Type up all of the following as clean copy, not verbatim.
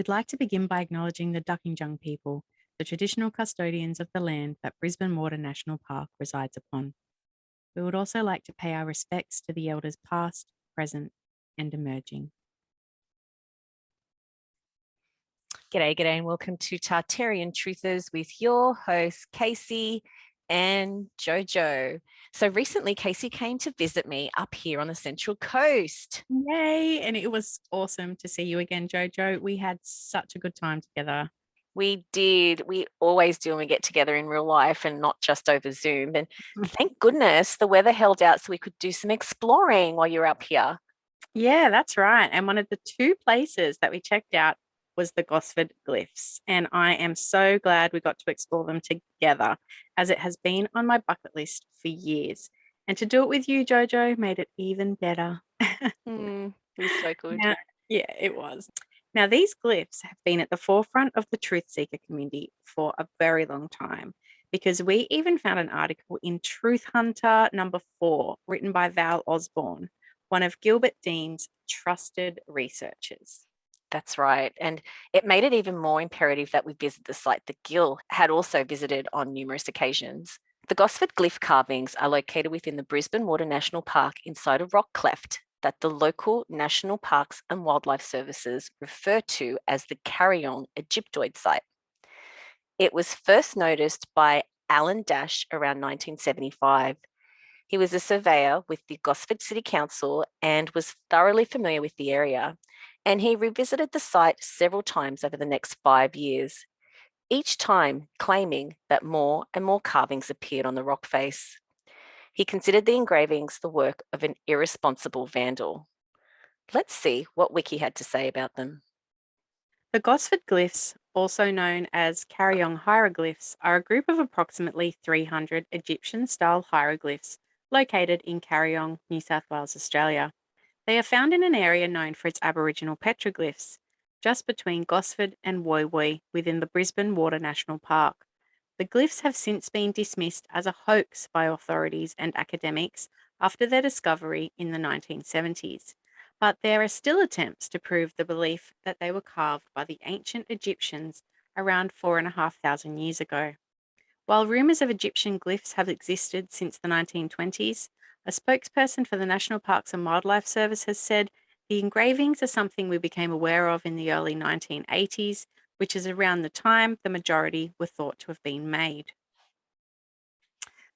would like to begin by acknowledging the Duckinjung people, the traditional custodians of the land that Brisbane Water National Park resides upon. We would also like to pay our respects to the elders past, present, and emerging. G'day, and welcome to Tartarian Truthers with your hosts, Casey and JoJo. So recently, Casey came to visit me up here on the Central Coast. Yay! And it was awesome to see you again, JoJo. We had such a good time together. We did. We always do when we get together in real life and not just over Zoom. And thank goodness the weather held out so we could do some exploring while you're up here. Yeah, that's right. And one of the two places that we checked out was the Gosford Glyphs. And I am so glad we got to explore them together, as it has been on my bucket list for years. And to do it with you, Jojo, made it even better. It was so good. Now, yeah, it was. Now, these glyphs have been at the forefront of the truth seeker community for a very long time, because we even found an article in Truth Hunter #4 written by Val Osborne, one of Gilbert Dean's trusted researchers. That's right. And it made it even more imperative that we visit the site that Gil had also visited on numerous occasions. The Gosford Glyph carvings are located within the Brisbane Water National Park inside a rock cleft that the local National Parks and Wildlife Services refer to as the Carryong Egyptoid site. It was first noticed by Alan Dash around 1975. He was a surveyor with the Gosford City Council and was thoroughly familiar with the area, and he revisited the site several times over the next 5 years, each time claiming that more and more carvings appeared on the rock face. He considered the engravings the work of an irresponsible vandal. Let's see what Wiki had to say about them. The Gosford Glyphs, also known as Carryong hieroglyphs, are a group of approximately 300 Egyptian-style hieroglyphs located in Carryong, New South Wales, Australia. They are found in an area known for its Aboriginal petroglyphs, just between Gosford and Woy Woy within the Brisbane Water National Park. The glyphs have since been dismissed as a hoax by authorities and academics after their discovery in the 1970s. But there are still attempts to prove the belief that they were carved by the ancient Egyptians around 4,500 years ago. While rumours of Egyptian glyphs have existed since the 1920s, a spokesperson for the National Parks and Wildlife Service has said the engravings are something we became aware of in the early 1980s, which is around the time the majority were thought to have been made.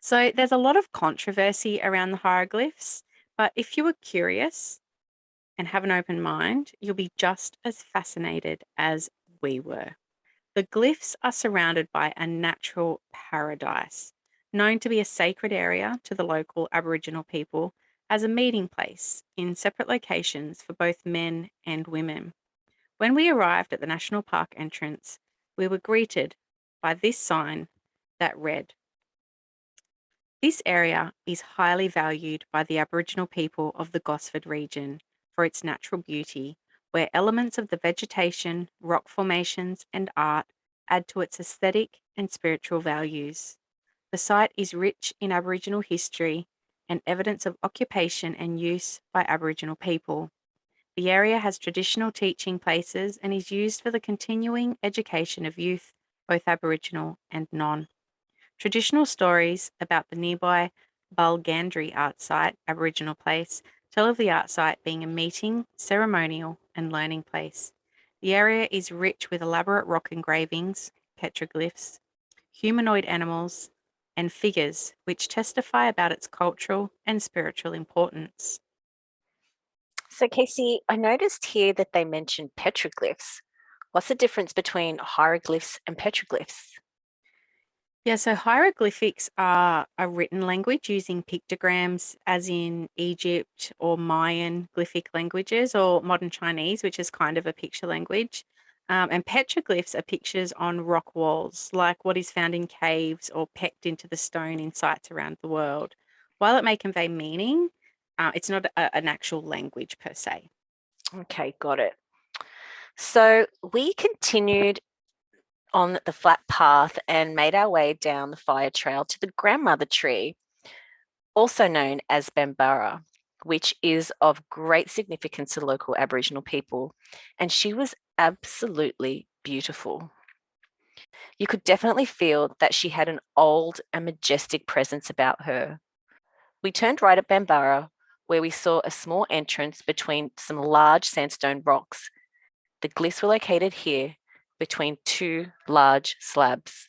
So there's a lot of controversy around the hieroglyphs, but if you were curious and have an open mind, you'll be just as fascinated as we were. The glyphs are surrounded by a natural paradise, known to be a sacred area to the local Aboriginal people as a meeting place in separate locations for both men and women. When we arrived at the National Park entrance, we were greeted by this sign that read, "This area is highly valued by the Aboriginal people of the Gosford region for its natural beauty, where elements of the vegetation, rock formations, and art add to its aesthetic and spiritual values. The site is rich in Aboriginal history and evidence of occupation and use by Aboriginal people. The area has traditional teaching places and is used for the continuing education of youth, both Aboriginal and non. Traditional stories about the nearby Bulgandri art site, Aboriginal place, tell of the art site being a meeting, ceremonial, and learning place. The area is rich with elaborate rock engravings, petroglyphs, humanoid animals, and figures which testify about its cultural and spiritual importance." So, Casey, I noticed here that they mentioned petroglyphs. What's the difference between hieroglyphs and petroglyphs? Yeah, so hieroglyphics are a written language using pictograms, as in Egypt or Mayan glyphic languages, or modern Chinese, which is kind of a picture language. And petroglyphs are pictures on rock walls, like what is found in caves or pecked into the stone in sites around the world. While it may convey meaning, it's not an actual language per se. Okay, got it. So we continued on the flat path and made our way down the fire trail to the grandmother tree, also known as Bambara, which is of great significance to local Aboriginal people. And she was absolutely beautiful. You could definitely feel that she had an old and majestic presence about her. We turned right at Bambara, where we saw a small entrance between some large sandstone rocks. The glyphs were located here between two large slabs.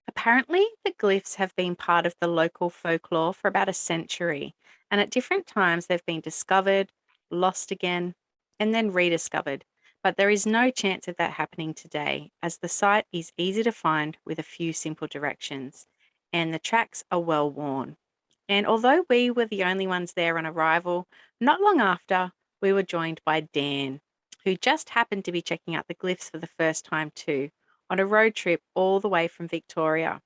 Apparently, the glyphs have been part of the local folklore for about a century, and at different times they've been discovered, lost again, and then rediscovered. But there is no chance of that happening today, as the site is easy to find with a few simple directions, and the tracks are well worn. And although we were the only ones there on arrival, not long after, we were joined by Dan, who just happened to be checking out the glyphs for the first time too, on a road trip all the way from Victoria.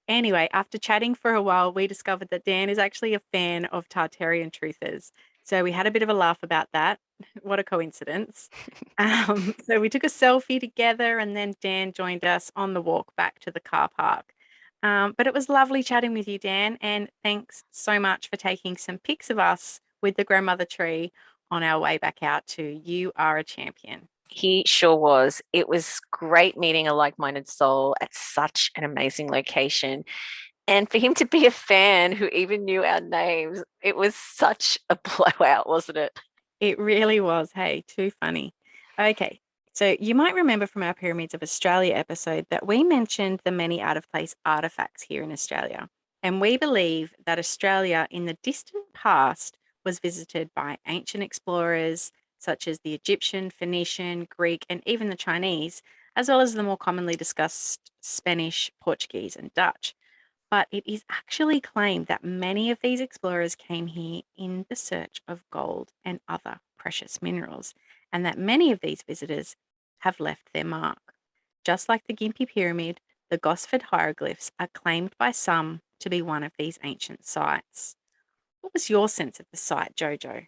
Anyway, after chatting for a while, we discovered that Dan is actually a fan of Tartarian truthers. So we had a bit of a laugh about that. What a coincidence. So we took a selfie together, and then Dan joined us on the walk back to the car park. But it was lovely chatting with you, Dan. And thanks so much for taking some pics of us with the grandmother tree on our way back out to You Are a Champion. He sure was. It was great meeting a like minded soul at such an amazing location. And for him to be a fan who even knew our names, it was such a blowout, wasn't it? It really was. Hey, too funny. Okay. So you might remember from our Pyramids of Australia episode that we mentioned the many out of place artifacts here in Australia. And we believe that Australia in the distant past was visited by ancient explorers such as the Egyptian, Phoenician, Greek, and even the Chinese, as well as the more commonly discussed Spanish, Portuguese, and Dutch. But it is actually claimed that many of these explorers came here in the search of gold and other precious minerals, and that many of these visitors have left their mark. Just like the Gympie Pyramid, the Gosford hieroglyphs are claimed by some to be one of these ancient sites. What was your sense of the site, Jojo?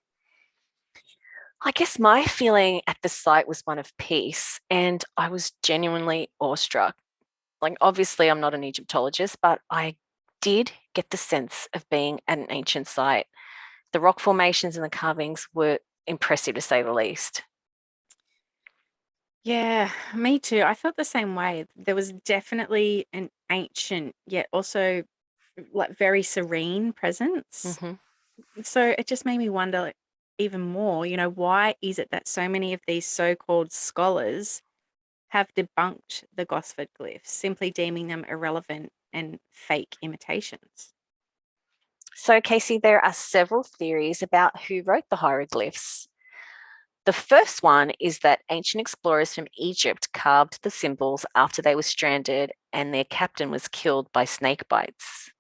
I guess my feeling at the site was one of peace, and I was genuinely awestruck. Like, obviously, I'm not an Egyptologist, but I did get the sense of being at an ancient site. The rock formations and the carvings were impressive to say the least. Yeah, me too. I felt the same way. There was definitely an ancient, yet also like very serene presence. Mm-hmm. So it just made me wonder even more, why is it that so many of these so-called scholars have debunked the Gosford glyphs, simply deeming them irrelevant and fake imitations? So, Casey, there are several theories about who wrote the hieroglyphs. The first one is that ancient explorers from Egypt carved the symbols after they were stranded and their captain was killed by snake bites.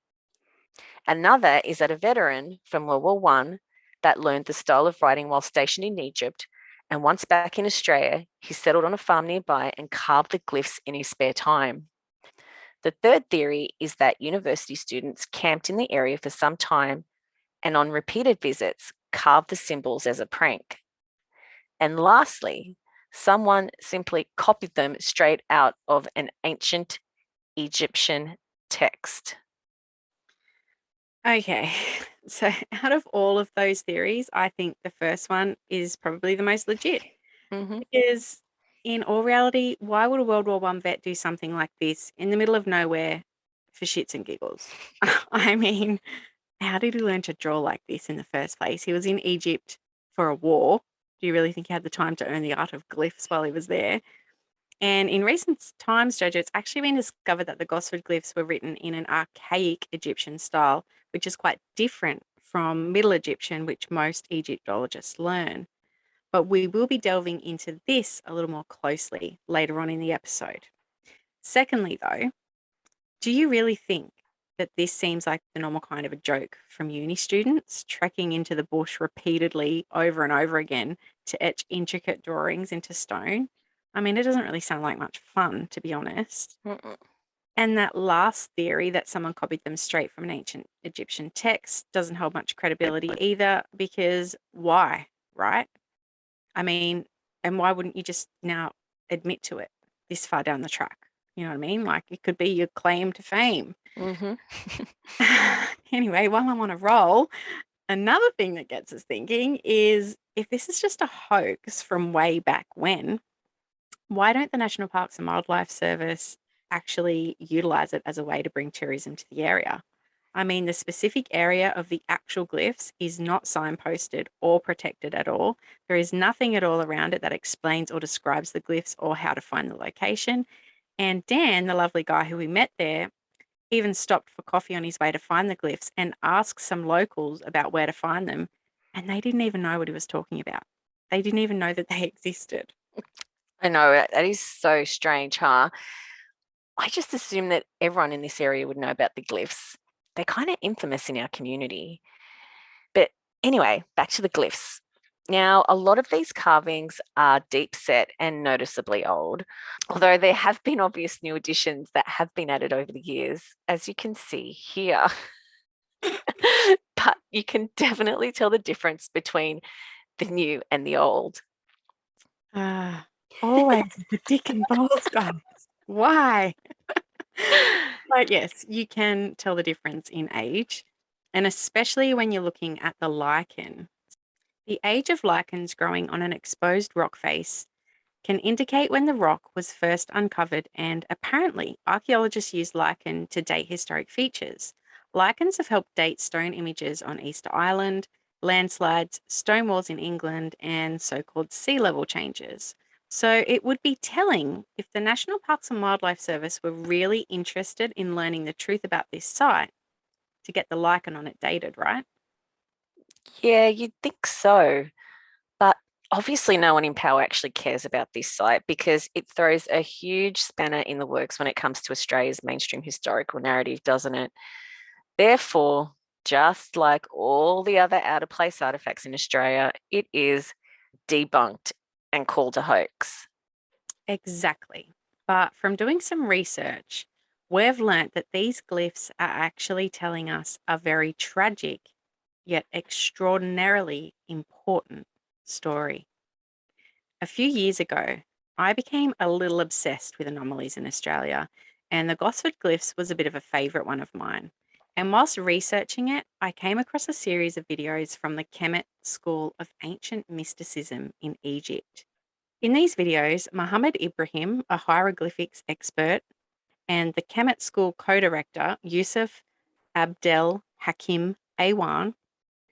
Another is that a veteran from World War One that learned the style of writing while stationed in Egypt, and once back in Australia, he settled on a farm nearby and carved the glyphs in his spare time. The third theory is that university students camped in the area for some time and on repeated visits carved the symbols as a prank. And lastly, someone simply copied them straight out of an ancient Egyptian text. Okay. So out of all of those theories, I think the first one is probably the most legit. Mm-hmm. Because in all reality, why would a World War One vet do something like this in the middle of nowhere for shits and giggles? I mean, how did he learn to draw like this in the first place? He was in Egypt for a war. Do you really think he had the time to earn the art of glyphs while he was there? And in recent times, Jojo, it's actually been discovered that the Gosford glyphs were written in an archaic Egyptian style, which is quite different from Middle Egyptian, which most Egyptologists learn. But we will be delving into this a little more closely later on in the episode. Secondly, though, do you really think that this seems like the normal kind of a joke from uni students trekking into the bush repeatedly over and over again to etch intricate drawings into stone? I mean, it doesn't really sound like much fun, to be honest. Mm-mm. And that last theory that someone copied them straight from an ancient Egyptian text doesn't hold much credibility either, because why, right? I mean, and why wouldn't you just now admit to it this far down the track? You know what I mean? Like, it could be your claim to fame. Mm-hmm. Anyway, while I'm on a roll, another thing that gets us thinking is, if this is just a hoax from way back when, why don't the National Parks and Wildlife Service actually utilize it as a way to bring tourism to the area? I mean, the specific area of the actual glyphs is not signposted or protected at all. There is nothing at all around it that explains or describes the glyphs or how to find the location. And Dan, the lovely guy who we met there, even stopped for coffee on his way to find the glyphs and asked some locals about where to find them. And they didn't even know what he was talking about. They didn't even know that they existed. I know, that is so strange, huh? I just assume that everyone in this area would know about the glyphs. They're kind of infamous in our community. But anyway, back to the glyphs. Now, a lot of these carvings are deep set and noticeably old, although there have been obvious new additions that have been added over the years, as you can see here. But you can definitely tell the difference between the new and the old. Ah, always the dick and balls, guys. Why? But yes, you can tell the difference in age, and especially when you're looking at the lichen. The age of lichens growing on an exposed rock face can indicate when the rock was first uncovered, and apparently, archaeologists use lichen to date historic features. Lichens have helped date stone images on Easter Island, landslides, stone walls in England, and so called sea level changes. So it would be telling if the National Parks and Wildlife Service were really interested in learning the truth about this site to get the lichen on it dated, right? Yeah, you'd think so. But obviously, no one in power actually cares about this site because it throws a huge spanner in the works when it comes to Australia's mainstream historical narrative, doesn't it? Therefore, just like all the other out of place artifacts in Australia, it is debunked and called a hoax. Exactly. But from doing some research, we've learnt that these glyphs are actually telling us a very tragic yet extraordinarily important story. A few years ago, I became a little obsessed with anomalies in Australia, and the Gosford Glyphs was a bit of a favourite one of mine. And whilst researching it, I came across a series of videos from the Kemet School of Ancient Mysticism in Egypt. In these videos, Muhammad Ibrahim, a hieroglyphics expert, and the Kemet School co-director, Yusuf Abdel Hakim Awan,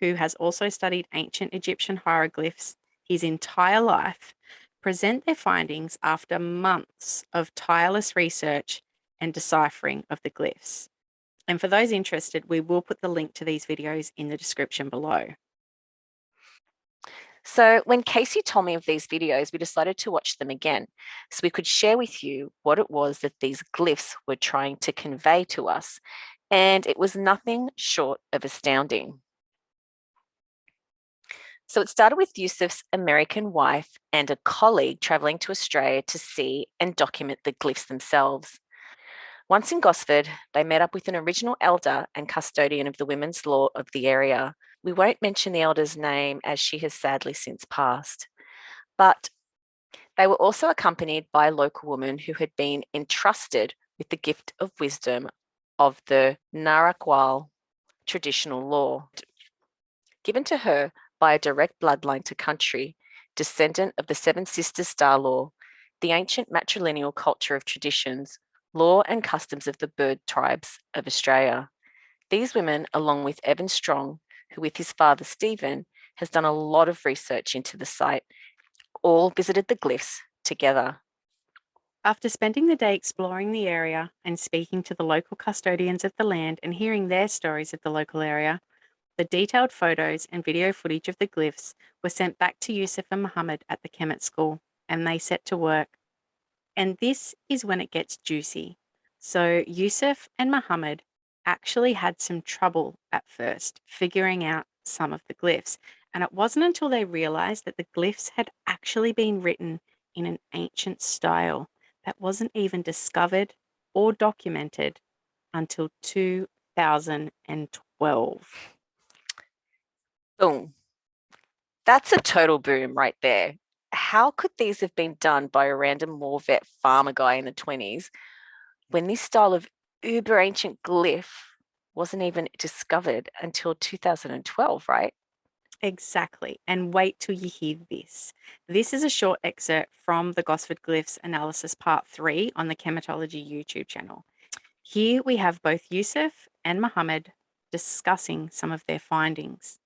who has also studied ancient Egyptian hieroglyphs his entire life, present their findings after months of tireless research and deciphering of the glyphs. And for those interested, we will put the link to these videos in the description below. So, when Casey told me of these videos, we decided to watch them again so we could share with you what it was that these glyphs were trying to convey to us. And it was nothing short of astounding. So, it started with Yusuf's American wife and a colleague traveling to Australia to see and document the glyphs themselves. Once in Gosford, they met up with an original elder and custodian of the women's law of the area. We won't mention the elder's name as she has sadly since passed, but they were also accompanied by a local woman who had been entrusted with the gift of wisdom of the Wale traditional law, given to her by a direct bloodline to country, descendant of the Seven Sisters Star Law, the ancient matrilineal culture of traditions, law and customs of the bird tribes of Australia. These women, along with Evan Strong, who with his father Stephen has done a lot of research into the site, all visited the glyphs together. After spending the day exploring the area and speaking to the local custodians of the land and hearing their stories of the local area, the detailed photos and video footage of the glyphs were sent back to Yusuf and Muhammad at the Kemet School, and they set to work. And this is when it gets juicy. So Yusuf and Muhammad actually had some trouble at first figuring out some of the glyphs. And it wasn't until they realized that the glyphs had actually been written in an ancient style that wasn't even discovered or documented until 2012. Boom. That's a total boom right there. How could these have been done by a random war vet farmer guy in the 20s when this style of uber ancient glyph wasn't even discovered until 2012, right? Exactly. And wait till you hear this. This is a short excerpt from the Gosford Glyphs Analysis Part 3 on the Chematology YouTube channel. Here we have both Yusuf and Muhammad discussing some of their findings.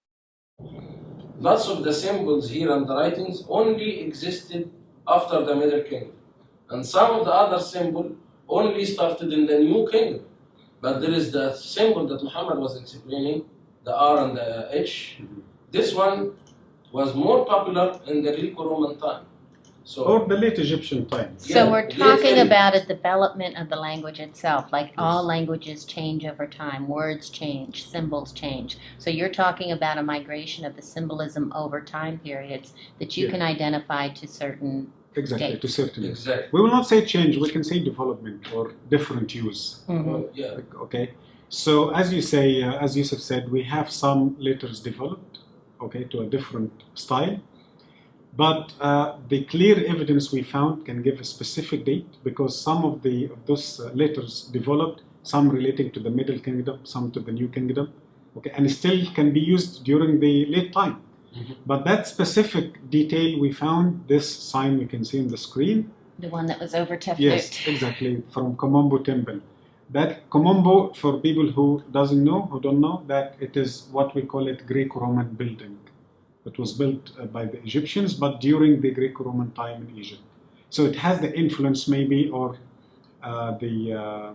Lots of the symbols here and the writings only existed after the Middle Kingdom. And some of the other symbols only started in the New Kingdom. But there is the symbol that Muhammad was explaining, the R and the H. This one was more popular in the Greco-Roman time. Or the late Egyptian times. So we're talking about a development of the language itself, like all languages change over time, words change, symbols change. So you're talking about a migration of the symbolism over time periods that you can identify to certain Exactly, dates. to certain. Exactly. We will not say change, we can say development or different use. Yeah. Okay. So as you say, as Yusuf said, we have some letters developed, okay, to a different style. But the clear evidence we found can give a specific date because some of those letters developed, some relating to the Middle Kingdom, some to the New Kingdom, okay, and still can be used during the late time. But that specific detail we found, this sign we can see on the screen. The one that was over Tefnut. Yes, exactly, from Komombo Temple. That Komombo, for people who don't know, that it is what we call it Greco-Roman building. It was built by the Egyptians, but during the Greco-Roman time in Egypt. So it has the influence maybe, or the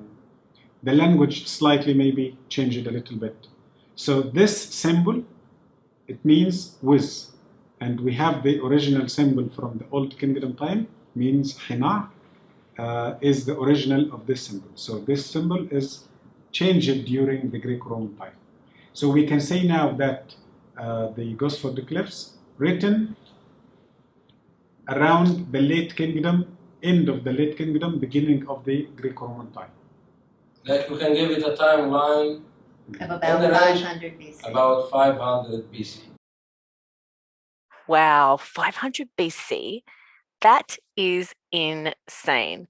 language slightly maybe changed a little bit. So this symbol, it means with, and we have the original symbol from the Old Kingdom time, means Hina, is the original of this symbol. So this symbol is changed during the Greco-Roman time. So we can say now that the Gosford Glyphs written around the late kingdom, end of the late kingdom, beginning of the Greco-Roman time. Like we can give it a timeline Of about 500 BC. about 500 BC. Wow, 500 BC? That is insane.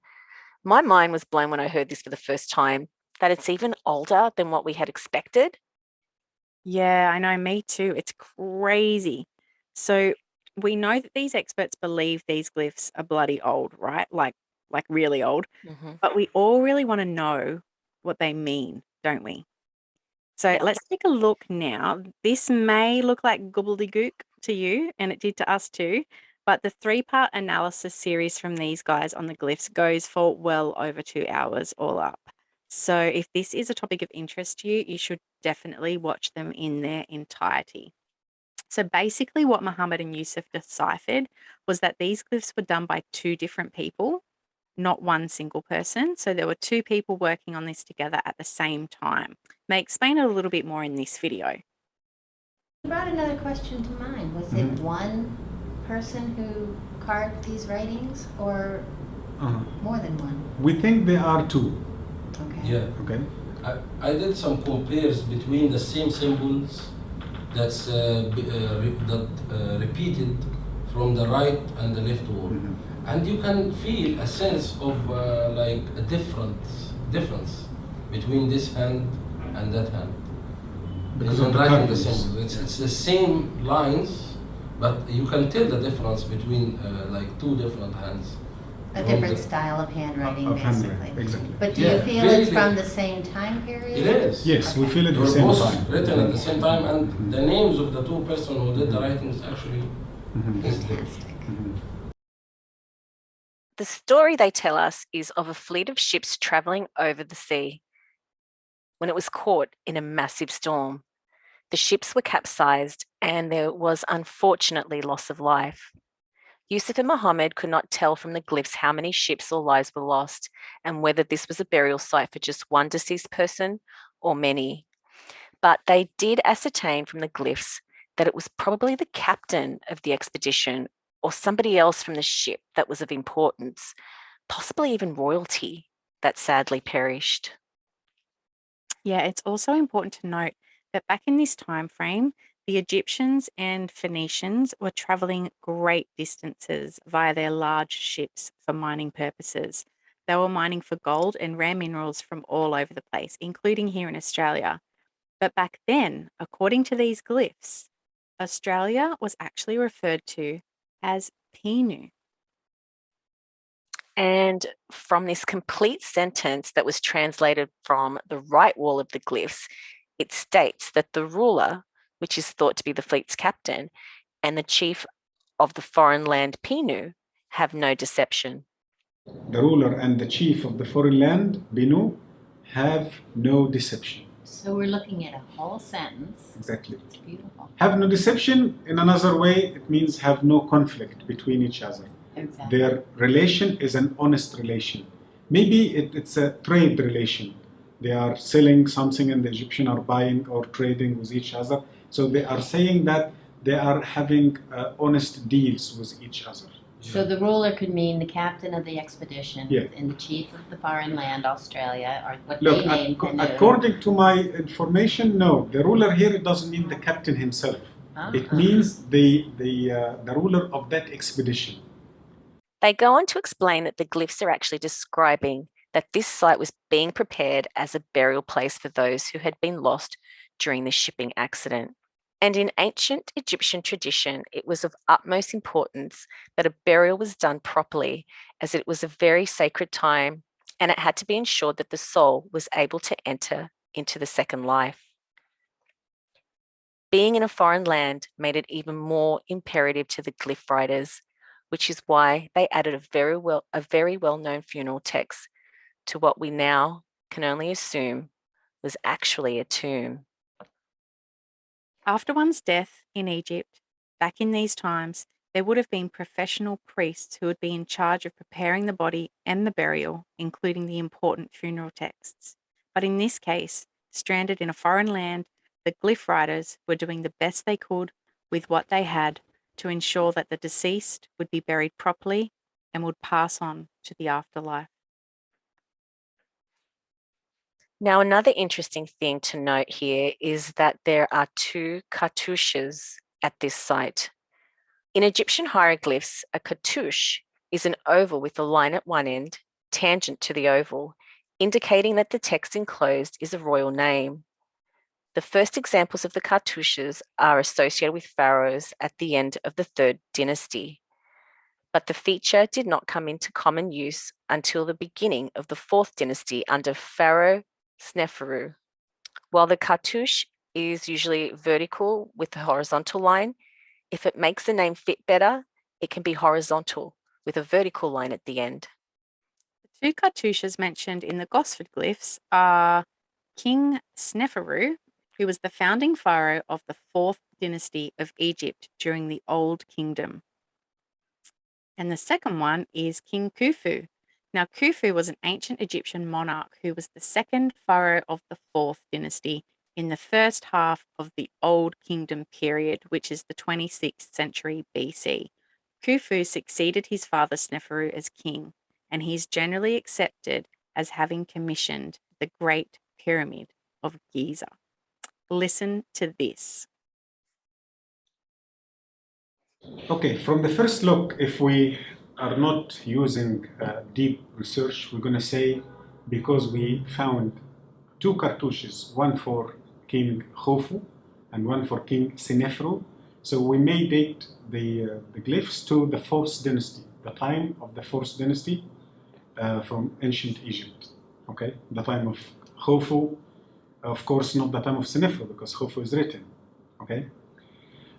My mind was blown when I heard this for the first time, that it's even older than what we had expected. Yeah, I know, me too. It's crazy. So we know that these experts believe these glyphs are bloody old, right? Like really old. But we all really want to know what they mean, don't we? So let's take a look now. This may look like gobbledygook to you, and it did to us too, but the 3-part analysis series from these guys on the glyphs goes for well over 2 hours all up. So if this is a topic of interest to you, you should definitely watch them in their entirety. So basically what Muhammad and Yusuf deciphered was that these glyphs were done by 2 different people, not one single person. So there were 2 people working on this together at the same time. May explain it a little bit more in this video. You brought another question to mind. Was it one person who carved these writings, or more than one? We think there are 2. Okay. Yeah. Okay. I did some compares between the same symbols that's repeated from the right and the left wall. And you can feel a sense of like a difference between this hand and that hand. Because of writing the symbol. It's the same lines, but you can tell the difference between like 2 different hands. A different style of handwriting, basically. Exactly. But do you feel it's from the same time period? It is. Yes, we feel it They at the were same both time. written at the same time, and the names of the 2 persons who did the writings actually is there. Fantastic. The story they tell us is of a fleet of ships traveling over the sea when it was caught in a massive storm. The ships were capsized and there was unfortunately loss of life. Yusuf and Muhammad could not tell from the glyphs how many ships or lives were lost and whether this was a burial site for just one deceased person or many. But they did ascertain from the glyphs that it was probably the captain of the expedition or somebody else from the ship that was of importance, possibly even royalty. that sadly perished. Yeah, it's also important to note that back in this time frame, the Egyptians and Phoenicians were traveling great distances via their large ships for mining purposes. They were mining for gold and rare minerals from all over the place, including here in Australia. But back then, according to these glyphs, Australia was actually referred to as Pinu. And from this complete sentence that was translated from the right wall of the glyphs, it states that the ruler, which is thought to be the fleet's captain, and the chief of the foreign land Pinu have no deception. The ruler and the chief of the foreign land, Binu, have no deception. So we're looking at a whole sentence. Exactly. It's beautiful. Have no deception, in another way, it means have no conflict between each other. Exactly. Their relation is an honest relation. Maybe it's a trade relation. They are selling something and the Egyptians are buying or trading with each other. So they are saying that they are having honest deals with each other. So the ruler could mean the captain of the expedition Yeah. and the chief of the foreign land, Australia, or what Look, they named Pinu. according to my information, no. The ruler here, it doesn't mean the captain himself. It means the ruler of that expedition. They go on to explain that the glyphs are actually describing that this site was being prepared as a burial place for those who had been lost during the shipping accident. And in ancient Egyptian tradition, it was of utmost importance that a burial was done properly, as it was a very sacred time, and it had to be ensured that the soul was able to enter into the second life. Being in a foreign land made it even more imperative to the glyph writers, which is why they added a very well-known funeral text to what we now can only assume was actually a tomb. After one's death in Egypt, back in these times, there would have been professional priests who would be in charge of preparing the body and the burial, including the important funeral texts. But in this case, stranded in a foreign land, the glyph writers were doing the best they could with what they had to ensure that the deceased would be buried properly and would pass on to the afterlife. Now, another interesting thing to note here is that there are two cartouches at this site. In Egyptian hieroglyphs, a cartouche is an oval with a line at one end, tangent to the oval, indicating that the text enclosed is a royal name. The first examples of the cartouches are associated with pharaohs at the end of the 3rd dynasty, but the feature did not come into common use until the beginning of the 4th dynasty under Pharaoh Sneferu. While the cartouche is usually vertical with a horizontal line, if it makes the name fit better, it can be horizontal with a vertical line at the end. The two cartouches mentioned in the Gosford Glyphs are King Sneferu, who was the founding pharaoh of the 4th dynasty of Egypt during the Old Kingdom. And the second one is King Khufu. Now, Khufu was an ancient Egyptian monarch who was the second pharaoh of the 4th dynasty in the first half of the Old Kingdom period, which is the 26th century BC. Khufu succeeded his father Sneferu as king, and he is generally accepted as having commissioned the Great Pyramid of Giza. Listen to this. Okay, from the first look, if we are not using deep research, we're going to say because we found two cartouches, one for King Khufu and one for King Senefru. So we may date the glyphs to the 4th dynasty, the time of the 4th dynasty from ancient Egypt. Okay, the time of Khufu, of course, not the time of Senefru because Khufu is written. Okay.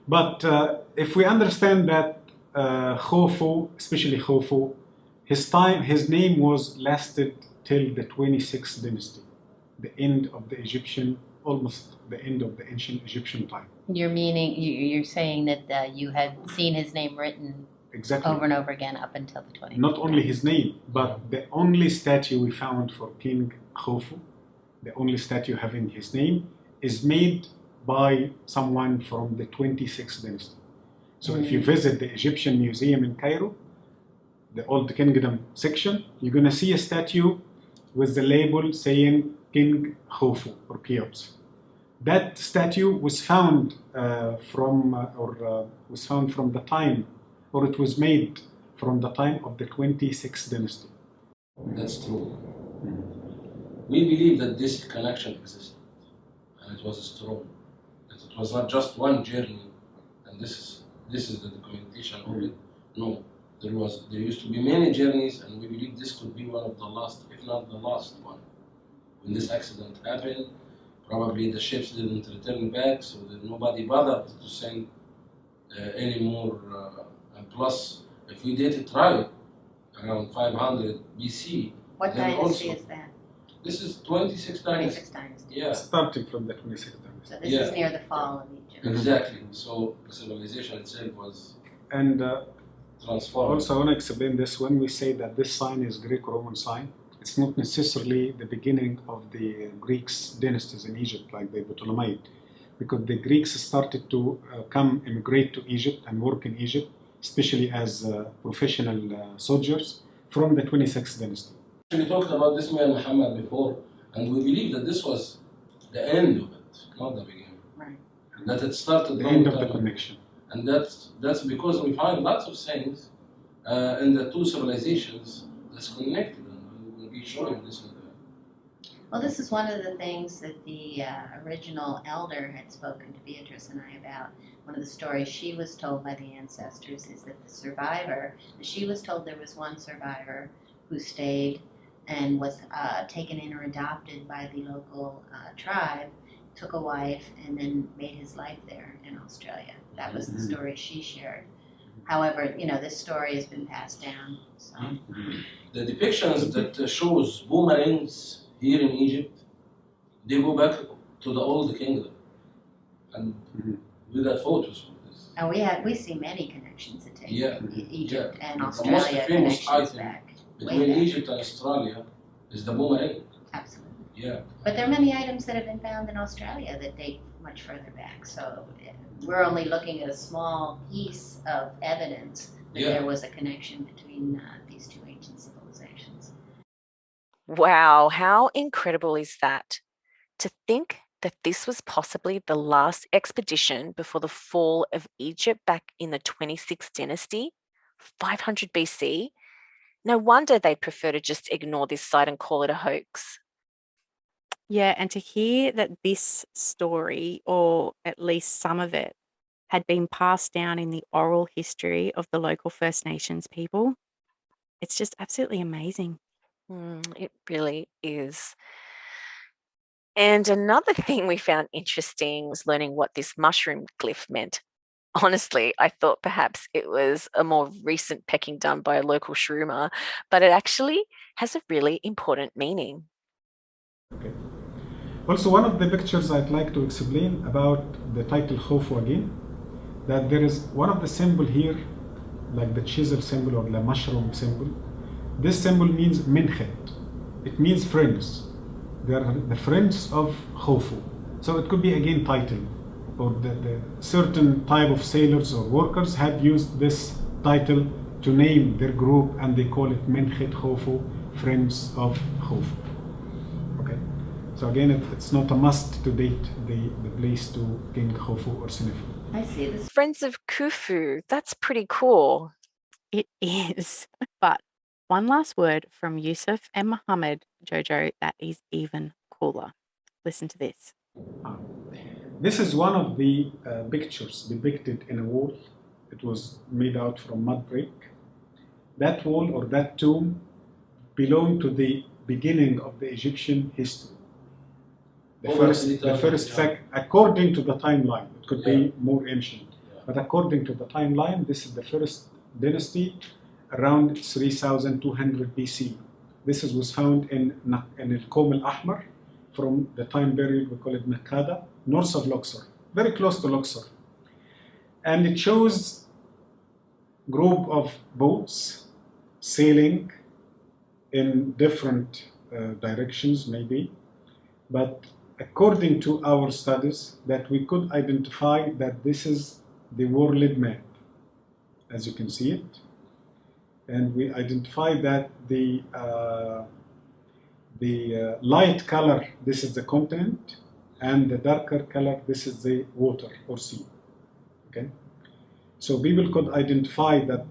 But if we understand that Khufu, especially Khufu, his name was lasted till the 26th dynasty, the end of the Egyptian, almost the end of the ancient Egyptian time. You're saying that you had seen his name written Exactly. over and over again up until the 20th. Not only his name, but the only statue we found for King Khufu, the only statue having his name, is made by someone from the 26th dynasty. So if you visit the Egyptian Museum in Cairo, the Old Kingdom section, you're going to see a statue with the label saying King Khufu or Cheops. That statue was found was found from the time, or it was made from the time of the 26th dynasty. That's true. We believe that this connection existed, and it was strong. That it was not just one journey, and this is the documentation of it. No, there used to be many journeys, and we believe this could be one of the last, if not the last one. When this accident happened, probably the ships didn't return back, so that nobody bothered to send any more. And plus, if we did it right, around 500 BC. What then dynasty also, is that? This is 26th dynasty. 26th dynasty. Yeah, Starting from the 26th dynasty. So this is near the fall of Egypt. exactly. So the civilization itself was And transformed. also, I want to explain this. When we say that this sign is Greek-Roman sign, it's not necessarily the beginning of the Greeks' dynasties in Egypt, like the Ptolemaic, because the Greeks started to immigrate to Egypt and work in Egypt, especially as professional soldiers from the 26th dynasty. We talked about this man Muhammad before, and we believe that this was the end of it, not the beginning. Right. That it started The long end of time the ago. connection. And that's because we find lots of things in the two civilizations that's connected, and we'll be showing this in the. Well, this is one of the things that the original elder had spoken to Beatrice and I about. One of the stories she was told by the ancestors is that the survivor, she was told there was one survivor who stayed and was taken in or adopted by the local tribe, took a wife, and then made his life there in Australia. That was the story she shared. However, this story has been passed down. So. The depictions that shows boomerangs here in Egypt, they go back to the old kingdom, and we got photos of this. And we see many connections that take Egypt and The most Australia famous connections item back. between Egypt and Australia is the boomerang. Absolutely. Yeah. But there are many items that have been found in Australia that date much further back. So we're only looking at a small piece of evidence that there was a connection between these two ancient civilizations. Wow, how incredible is that? To think that this was possibly the last expedition before the fall of Egypt back in the 26th dynasty, 500 BC. No wonder they prefer to just ignore this site and call it a hoax. Yeah, and to hear that this story, or at least some of it, had been passed down in the oral history of the local First Nations people, it's just absolutely amazing. It really is. And another thing we found interesting was learning what this mushroom glyph meant. Honestly, I thought perhaps it was a more recent pecking done by a local shroomer, but it actually has a really important meaning. Okay. Also, one of the pictures I'd like to explain about the title Khufu again, that there is one of the symbol here, like the chisel symbol or the mushroom symbol. This symbol means minkhet. It means friends. They are the friends of Khufu. So it could be again title, or the certain type of sailors or workers had used this title to name their group, and they call it Minkhet Khufu, Friends of Khufu. Okay. So again, it's not a must to date the place to King Khufu or Snefer. I see this. Friends of Khufu, that's pretty cool. It is. But one last word from Yusuf and Muhammad, JoJo, that is even cooler. Listen to this. This is one of the pictures depicted in a wall. It was made out from mud brick. That wall or that tomb belonged to the beginning of the Egyptian history. The first according to the timeline, it could be more ancient, but according to the timeline, this is the first dynasty around 3200 BC. This was found in Al-Qom al-Ahmar from the time period we call it Makkada, north of Luxor, very close to Luxor. And it shows group of boats sailing in different directions maybe, but according to our studies that we could identify that this is the world map, as you can see it. And we identify that The light color, this is the continent, and the darker color, this is the water or sea. Okay, so people could identify that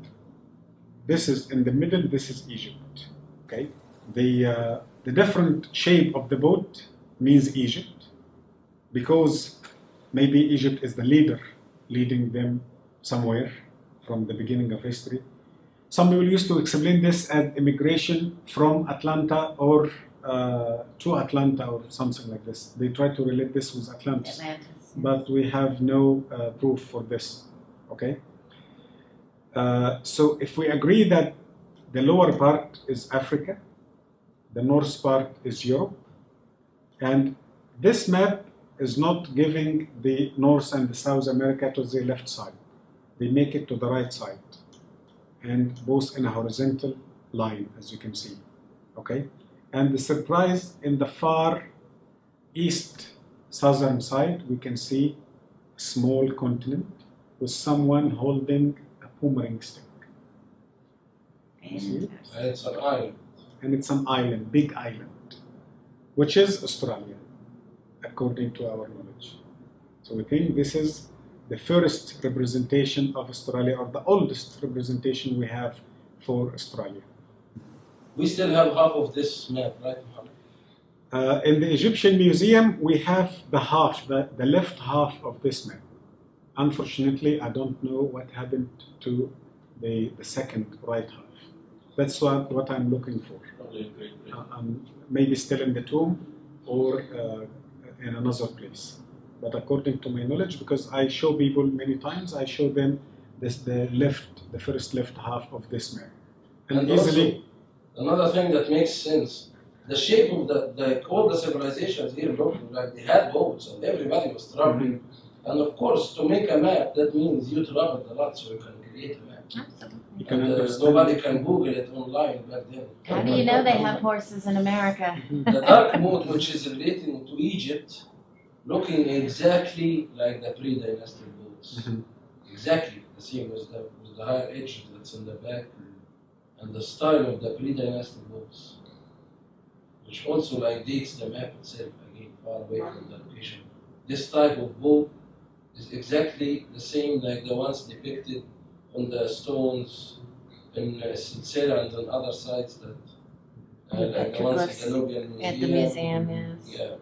this is in the middle, this is Egypt. Okay, the different shape of the boat means Egypt, because maybe Egypt is the leader leading them somewhere from the beginning of history. Some people used to explain this as immigration from Atlanta or to Atlanta or something like this. They try to relate this with Atlantis, but we have no proof for this. Okay. So if we agree that the lower part is Africa, the north part is Europe, and this map is not giving the North and the South America to the left side. They make it to the right side, and both in a horizontal line, as you can see. Okay? And the surprise, in the far east southern side, we can see a small continent with someone holding a boomerang stick. You see it? And it's an island. And it's an island, big island, which is Australia, according to our knowledge. So we think this is the first representation of Australia, or the oldest representation we have for Australia. We still have half of this map, right, Mohammed? In the Egyptian Museum, we have the left half of this map. Unfortunately, I don't know what happened to the second right half. That's what I'm looking for. Probably Great Britain. Maybe still in the tomb or in another place. But according to my knowledge, because I show people many times, I show them the first left half of this map. And easily. Also, another thing that makes sense, the shape of all the civilizations here look like they had boats and everybody was traveling. Mm-hmm. And of course, to make a map, that means you traveled a lot so you can create a map. Absolutely. And nobody can Google it online back then. How do you know they have horses in America? The dark mode, which is relating to Egypt, looking exactly like the pre-dynastic boats. Mm-hmm. Exactly the same with the higher edge that's in the back, and the style of the pre-dynastic boats, which also dates the map itself, again, far away from the location. This type of boat is exactly the same like the ones depicted on the stones in Silsila and on other sites that, like the ones in the Nubian Museum. At the museum, yes. Yeah.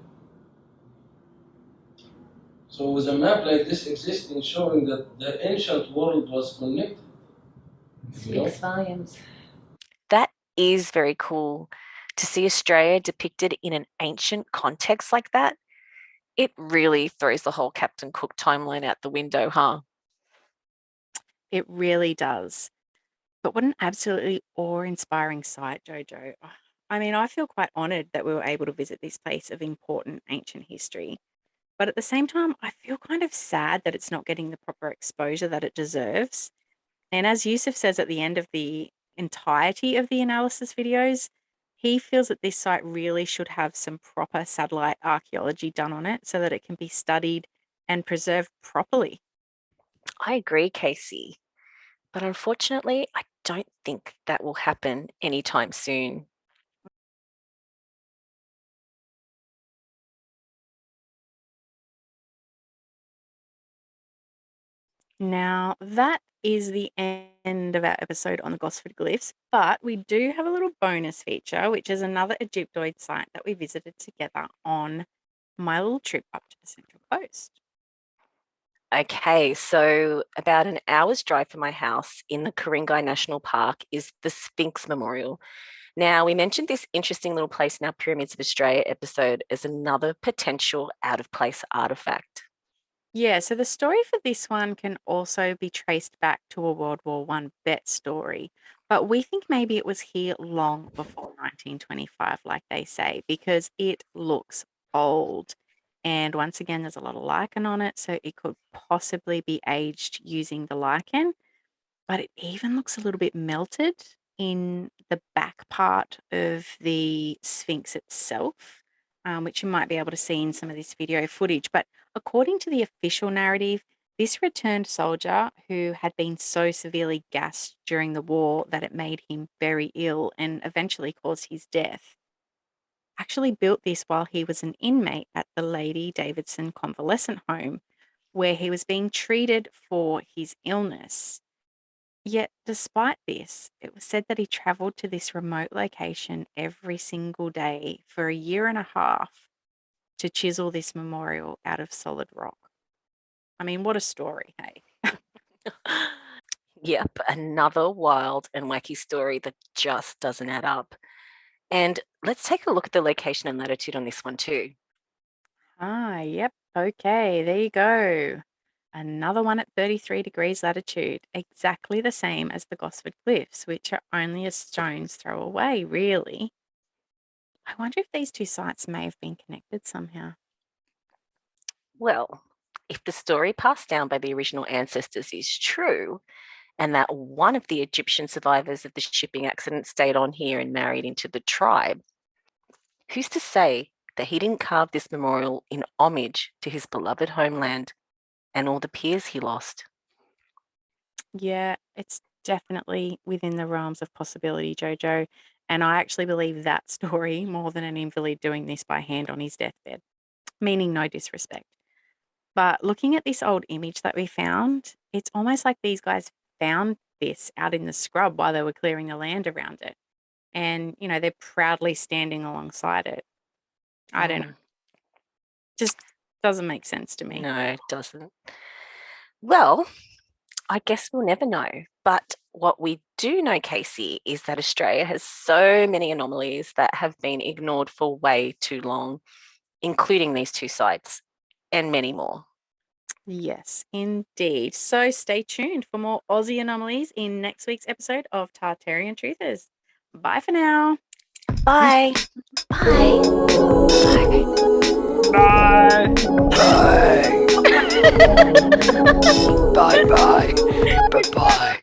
So with a map like this existing, showing that the ancient world was connected. Speaks volumes. That is very cool to see Australia depicted in an ancient context like that. It really throws the whole Captain Cook timeline out the window, huh? It really does. But what an absolutely awe-inspiring sight, JoJo. I mean, I feel quite honoured that we were able to visit this place of important ancient history. But at the same time, I feel kind of sad that it's not getting the proper exposure that it deserves. And as Yusuf says at the end of the entirety of the analysis videos, he feels that this site really should have some proper satellite archaeology done on it so that it can be studied and preserved properly. I agree, Casey. But unfortunately, I don't think that will happen anytime soon. Now, that is the end of our episode on the Gosford Glyphs, but we do have a little bonus feature, which is another Egyptoid site that we visited together on my little trip up to the Central Coast. Okay, so about an hour's drive from my house in the Ku-ring-gai National Park is the Sphinx Memorial. Now, we mentioned this interesting little place in our Pyramids of Australia episode as another potential out-of-place artefact. Yeah, so the story for this one can also be traced back to a World War I bet story, but we think maybe it was here long before 1925, like they say, because it looks old. And once again, there's a lot of lichen on it, so it could possibly be aged using the lichen, but it even looks a little bit melted in the back part of the Sphinx itself, which you might be able to see in some of this video footage. But according to the official narrative, this returned soldier who had been so severely gassed during the war that it made him very ill and eventually caused his death. actually built this while he was an inmate at the Lady Davidson Convalescent Home, where he was being treated for his illness. Yet, despite this, it was said that he traveled to this remote location every single day for a year and a half to chisel this memorial out of solid rock. I mean, what a story, hey? Yep, another wild and wacky story that just doesn't add up. And let's take a look at the location and latitude on this one too. Yep. Okay, there you go. Another one at 33 degrees latitude, exactly the same as the Gosford Glyphs, which are only a stone's throw away, really. I wonder if these two sites may have been connected somehow. Well, if the story passed down by the original ancestors is true, and that one of the Egyptian survivors of the shipping accident stayed on here and married into the tribe, who's to say that he didn't carve this memorial in homage to his beloved homeland and all the peers he lost? Yeah, it's definitely within the realms of possibility, JoJo. And I actually believe that story more than an invalid doing this by hand on his deathbed, meaning no disrespect. But looking at this old image that we found, it's almost like these guys found this out in the scrub while they were clearing the land around it. And, they're proudly standing alongside it. I don't know. Just doesn't make sense to me. No, it doesn't. Well, I guess we'll never know. But what we do know, Casey, is that Australia has so many anomalies that have been ignored for way too long, including these two sites and many more. Yes, indeed. So stay tuned for more Aussie anomalies in next week's episode of Tartarian Truthers. Bye for now. Bye. Bye. Bye. Bye. Bye bye. Bye bye.